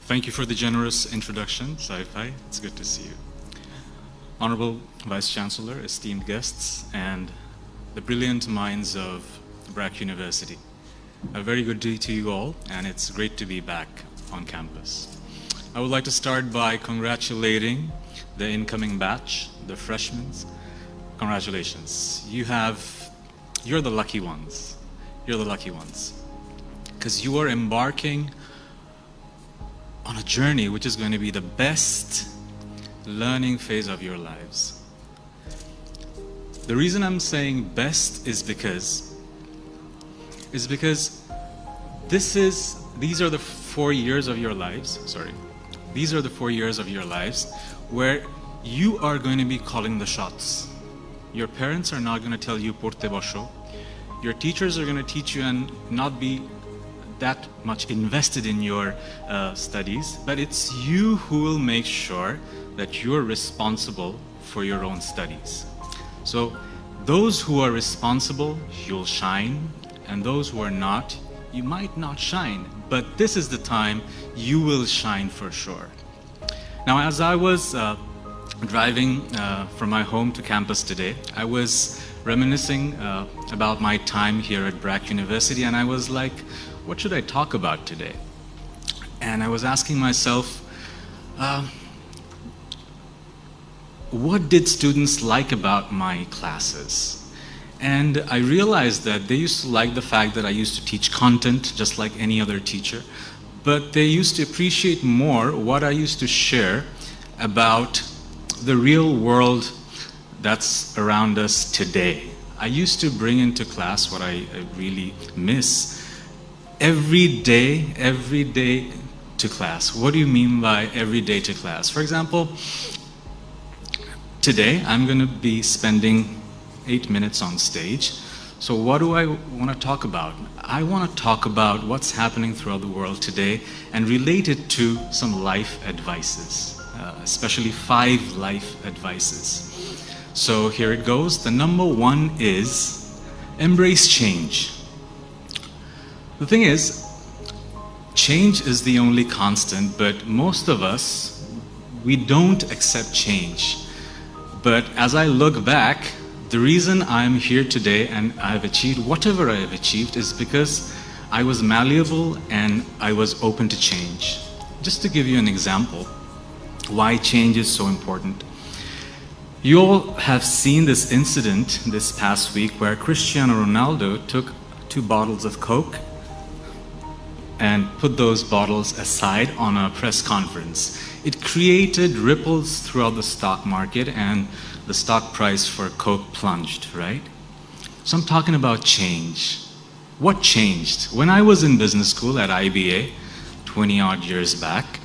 Thank you for the generous introduction, Sci-Fi. It's good to see you. Honorable Vice Chancellor, esteemed guests, and the brilliant minds of BRAC University. A very good day to you all, and it's great to be back on campus. I would like to start by congratulating the incoming batch, the freshmen. Congratulations. You're the lucky ones. You're the lucky ones. Because you are embarking on a journey which is going to be the best learning phase of your lives. The reason I'm saying best is because these are the 4 years of your lives, these are the 4 years of your lives where you are going to be calling the shots. Your parents are not going to tell you porte bosho. Your teachers are going to teach you and not be that much invested in your studies, but it's you who will make sure that you're responsible for your own studies. So those who are responsible, you'll shine, and those who are not, you might not shine, but this is the time you will shine for sure. Now, as I was driving from my home to campus today, I was reminiscing about my time here at BRAC University, and I was like, what should I talk about today? And I was asking myself, what did students like about my classes? And I realized that they used to like the fact that I used to teach content just like any other teacher, but they used to appreciate more what I used to share about the real world that's around us today. I used to bring into class what I really miss. Every day to class. What do you mean by every day to class? For example, today I'm going to be spending 8 minutes on stage. So what do I want to talk about? I want to talk about what's happening throughout the world today and relate it to some life advices, especially 5 life advices. So here it goes. The number 1 is embrace change. The thing is, change is the only constant, but most of us, we don't accept change. But as I look back, the reason I'm here today and I've achieved whatever I have achieved is because I was malleable and I was open to change. Just to give you an example, why change is so important. You all have seen this incident this past week where Cristiano Ronaldo took 2 bottles of Coke and put those bottles aside on a press conference. It created ripples throughout the stock market and the stock price for Coke plunged, right? So I'm talking about change. What changed? When I was in business school at IBA 20 odd years back,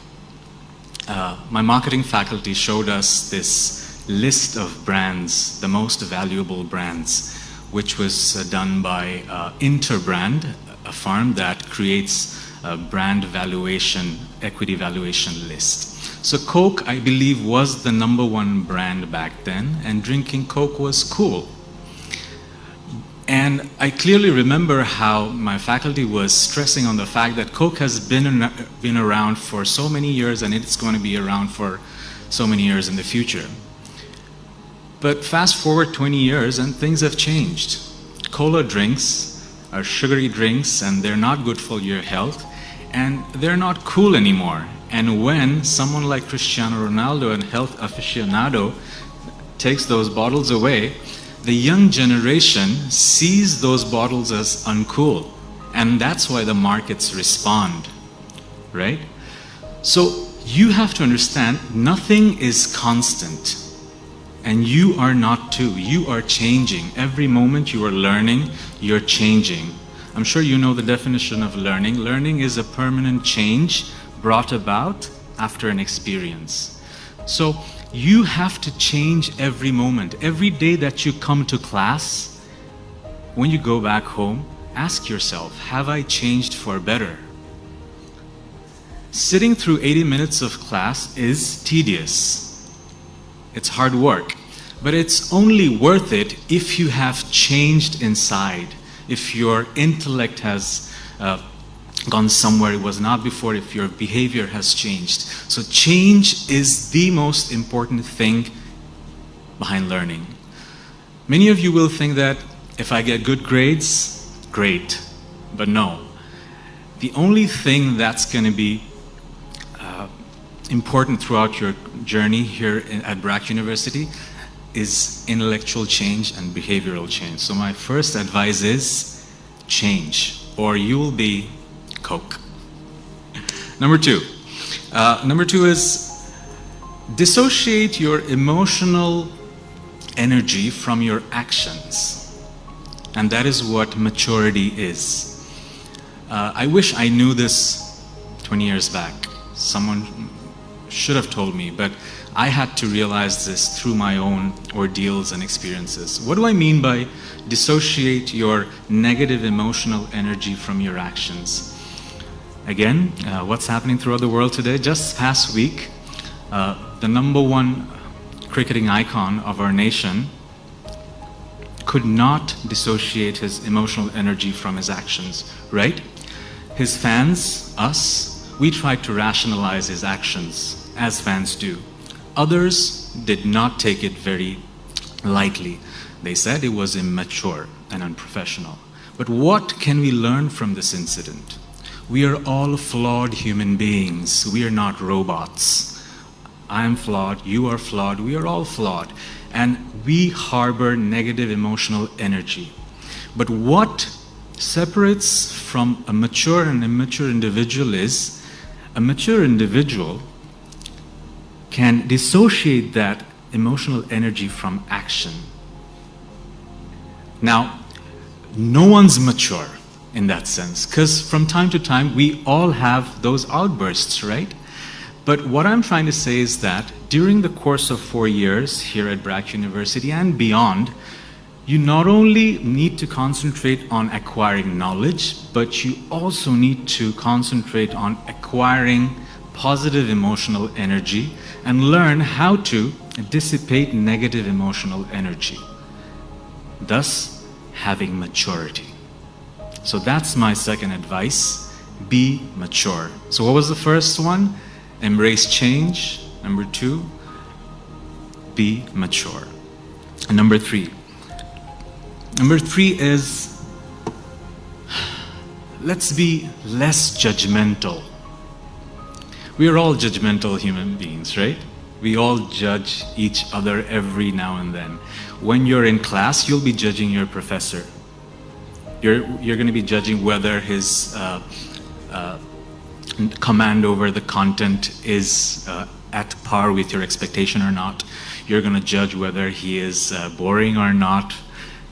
my marketing faculty showed us this list of brands, the most valuable brands, which was done by Interbrand, a firm that creates a brand valuation, equity valuation list. So Coke, I believe, was the number 1 brand back then, and drinking Coke was cool. And I clearly remember how my faculty was stressing on the fact that Coke has been around for so many years and it's going to be around for so many years in the future. But fast forward 20 years and things have changed. Cola drinks are sugary drinks and they're not good for your health. And they're not cool anymore. And when someone like Cristiano Ronaldo, a health aficionado, takes those bottles away, the young generation sees those bottles as uncool. And that's why the markets respond, right? So you have to understand, nothing is constant. And you are not too. You are changing. Every moment you are learning, you're changing. I'm sure you know the definition of learning. Learning is a permanent change brought about after an experience. So you have to change every moment. Every day that you come to class, when you go back home, ask yourself, have I changed for better? Sitting through 80 minutes of class is tedious. It's hard work. But it's only worth it if you have changed inside. If your intellect has gone somewhere it was not before, if your behavior has changed. So change is the most important thing behind learning. Many of you will think that if I get good grades, great. But no. The only thing that's going to be important throughout your journey here at BRAC University is intellectual change and behavioral change. So my first advice is change, or you will be Coke. Number two is dissociate your emotional energy from your actions. And that is what maturity is. I wish I knew this 20 years back. Someone should have told me, but I had to realize this through my own ordeals and experiences. What do I mean by dissociate your negative emotional energy from your actions? Again, what's happening throughout the world today? Just past week, the #1 cricketing icon of our nation could not dissociate his emotional energy from his actions, right? His fans, us, we tried to rationalize his actions, as fans do. Others did not take it very lightly. They said it was immature and unprofessional. But what can we learn from this incident? We are all flawed human beings. We are not robots. I am flawed, you are flawed, we are all flawed. And we harbor negative emotional energy. But what separates from a mature and immature individual is a mature individual can dissociate that emotional energy from action. Now, no one's mature in that sense, because from time to time we all have those outbursts, right? But what I'm trying to say is that during the course of 4 years here at BRAC University and beyond, you not only need to concentrate on acquiring knowledge, but you also need to concentrate on acquiring positive emotional energy and learn how to dissipate negative emotional energy, thus having maturity. So that's my second advice, be mature. So what was the first one? Embrace change. Number 2, be mature. And number 3 is, let's be less judgmental. We are all judgmental human beings, right? We all judge each other every now and then. When you're in class, you'll be judging your professor. You're going to be judging whether his command over the content is at par with your expectation or not. You're going to judge whether he is boring or not.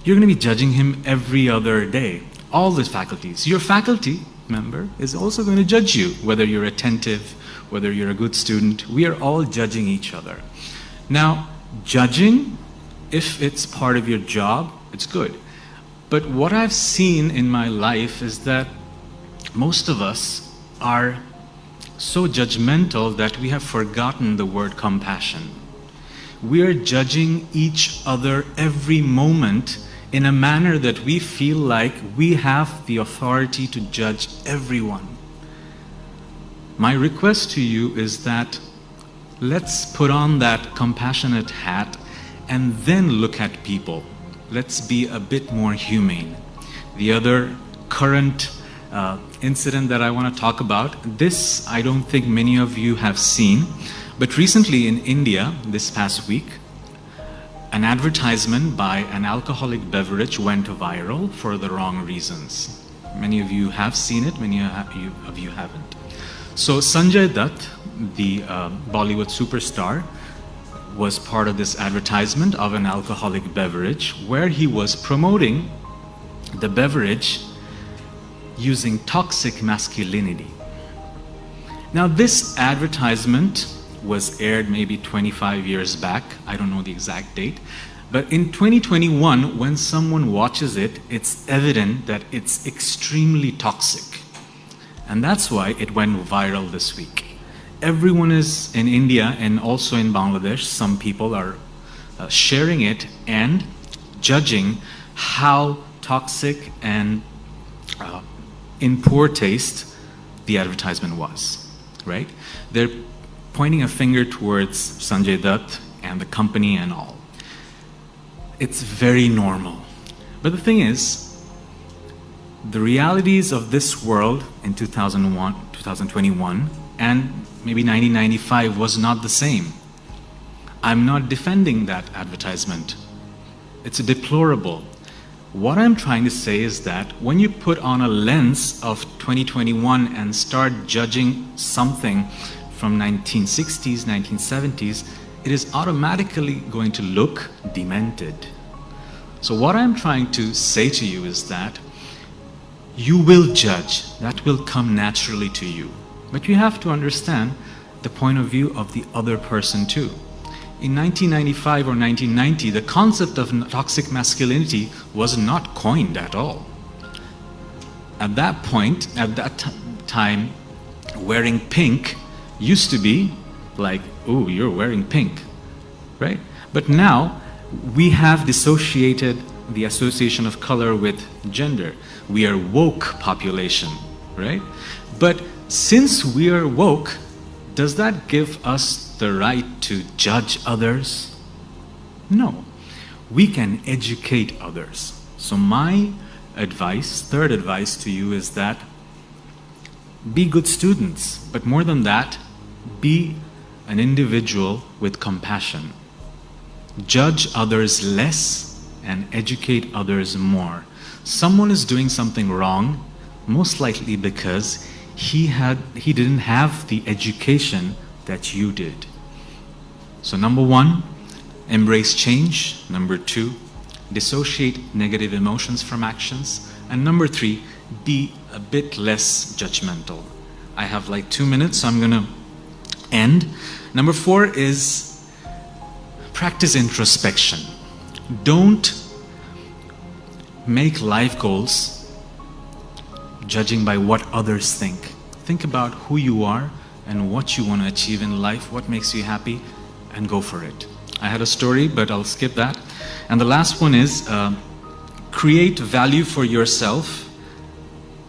You're going to be judging him every other day. All the faculties. Your faculty member is also going to judge you, whether you're attentive, whether you're a good student. We are all judging each other. Now, judging, if it's part of your job, it's good. But what I've seen in my life is that most of us are so judgmental that we have forgotten the word compassion. We are judging each other every moment in a manner that we feel like we have the authority to judge everyone. My request to you is that let's put on that compassionate hat and then look at people. Let's be a bit more humane. The other current incident that I want to talk about, this I don't think many of you have seen, but recently in India, this past week, an advertisement by an alcoholic beverage went viral for the wrong reasons. Many of you have seen it, many of you haven't. So Sanjay Dutt, the Bollywood superstar, was part of this advertisement of an alcoholic beverage where he was promoting the beverage using toxic masculinity. Now this advertisement was aired maybe 25 years back, I don't know the exact date, but in 2021 when someone watches it, it's evident that it's extremely toxic. And that's why it went viral this week. Everyone is in India and also in Bangladesh, some people are sharing it and judging how toxic and in poor taste the advertisement was, right? They're pointing a finger towards Sanjay Dutt and the company and all. It's very normal. But the thing is, the realities of this world in 2001, 2021, and maybe 1995 was not the same. I'm not defending that advertisement. It's deplorable. What I'm trying to say is that when you put on a lens of 2021 and start judging something from 1960s, 1970s, it is automatically going to look demented. So what I'm trying to say to you is that you will judge. That will come naturally to you. But you have to understand the point of view of the other person too. In 1995 or 1990, the concept of toxic masculinity was not coined at all. At that point, at that time, wearing pink used to be like, oh, you're wearing pink, right? But now, we have dissociated the association of color with gender. We are woke population, right? But since we are woke, does that give us the right to judge others? No. We can educate others. So my advice, third advice to you is that be good students, but more than that, be an individual with compassion. Judge others less and educate others more. Someone is doing something wrong, most likely because he didn't have the education that you did. So number one, embrace change. Number two, dissociate negative emotions from actions. And number three, be a bit less judgmental. I have like 2 minutes, so I'm gonna end. Number four is practice introspection. Don't make life goals judging by what others think. Think about who you are and what you want to achieve in life, what makes you happy, and go for it. I had a story, but I'll skip that. And the last one is create value for yourself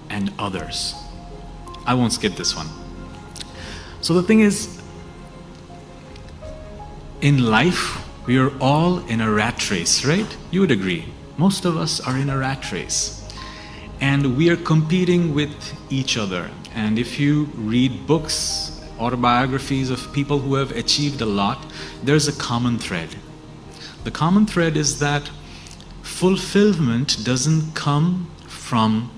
and others. I won't skip this one. So the thing is, in life, we are all in a rat race, right? You would agree. Most of us are in a rat race. And we are competing with each other. And if you read books, autobiographies of people who have achieved a lot, there's a common thread. The common thread is that fulfillment doesn't come from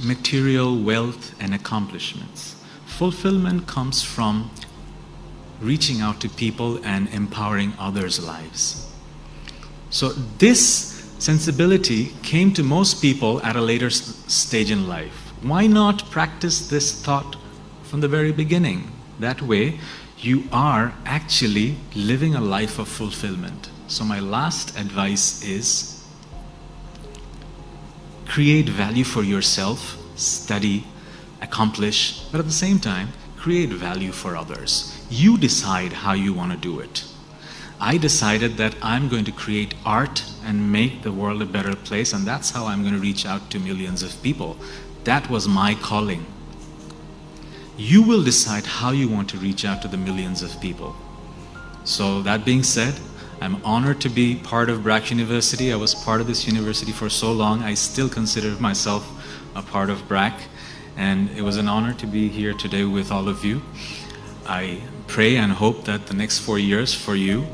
material wealth and accomplishments. Fulfillment comes from reaching out to people and empowering others' lives. So this sensibility came to most people at a later stage in life. Why not practice this thought from the very beginning? That way, you are actually living a life of fulfillment. So my last advice is create value for yourself, study, accomplish, but at the same time, create value for others. You decide how you want to do it. I decided that I'm going to create art and make the world a better place, and that's how I'm going to reach out to millions of people. That was my calling. You will decide how you want to reach out to the millions of people. So that being said, I'm honored to be part of BRAC University. I was part of this university for so long. I still consider myself a part of BRAC, and it was an honor to be here today with all of you. I pray and hope that the next 4 years for you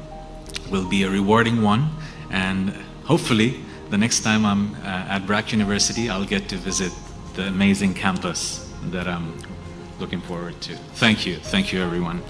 will be a rewarding one, and hopefully the next time I'm at BRAC University, I'll get to visit the amazing campus that I'm looking forward to. Thank you everyone.